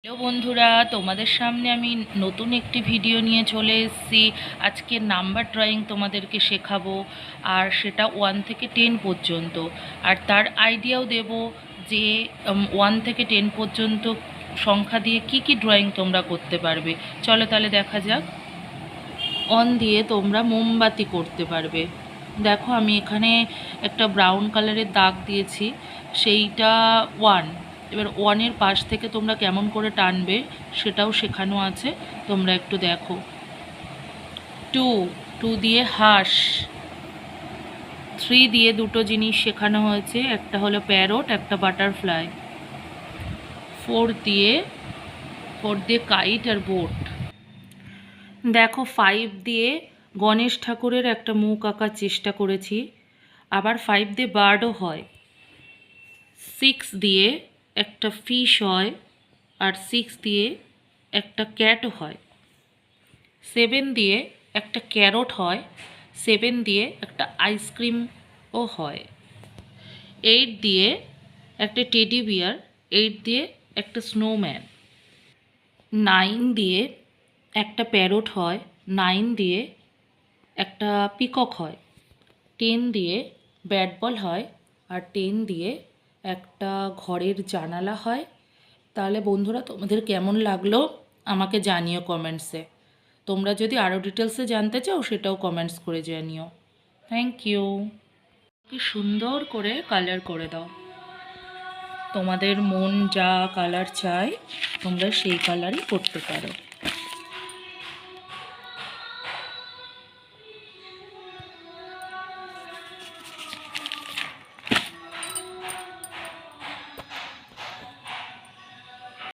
Hello বন্ধুরা, তোমাদের সামনে আমি নতুন একটি ভিডিও নিয়ে চলে এসেছি। আজকে নাম্বার ড্রয়িং তোমাদেরকে শেখাবো, আর সেটা 1 থেকে 10 পর্যন্ত। আর তার আইডিয়াও দেব যে 1 থেকে 10 পর্যন্ত সংখ্যা দিয়ে কি কি ড্রয়িং তোমরা করতে পারবে। চলো তাহলে দেখা যাক। 1 দিয়ে তোমরা মোমবাতি করতে পারবে। দেখো আমি এখানে একটা ব্রাউন কালারের দাগ দিয়েছি, সেইটা 1। এবার 1-এর পাশ থেকে তোমরা কেমন করে টানবে সেটাও শেখানো আছে, তোমরা একটু দেখো। 2 দিয়ে হাঁস। 3 দিয়ে দুটো জিনিস শেখানো হয়েছে, একটা হলো প্যারট, একটা বাটারফ্লাই। 4 দিয়ে কাইট আর বোট। দেখো 5 দিয়ে গণেশ ঠাকুরের একটা মুখ আঁকার চেষ্টা করেছি, আবার 5 দিয়ে বার্ডও হয়। 6 দিয়ে একটা ফিশ হয়, আর 6 দিয়ে একটা ক্যাটও হয়। 7 দিয়ে একটা ক্যারট হয়, 7 দিয়ে একটা আইসক্রিমও হয়। 8 দিয়ে একটা টেডি বিয়ার, 8 দিয়ে একটা স্নোম্যান। 9 দিয়ে একটা প্যারট হয়, 9 দিয়ে একটা পিকক হয়। 10 দিয়ে ব্যাট বল হয়, আর 10 দিয়ে একটা ঘরের জানালা হয়। তাহলে বন্ধুরা, তোমাদের কেমন লাগলো আমাকে জানিও কমেন্টসে। তোমরা যদি আরও ডিটেলসে জানতে চাও সেটাও কমেন্টস করে জানিও। Thank you. কি সুন্দর করে কালার করে দাও। তোমাদের মন যা কালার চায় তোমরা সেই কালারই করতে পারো।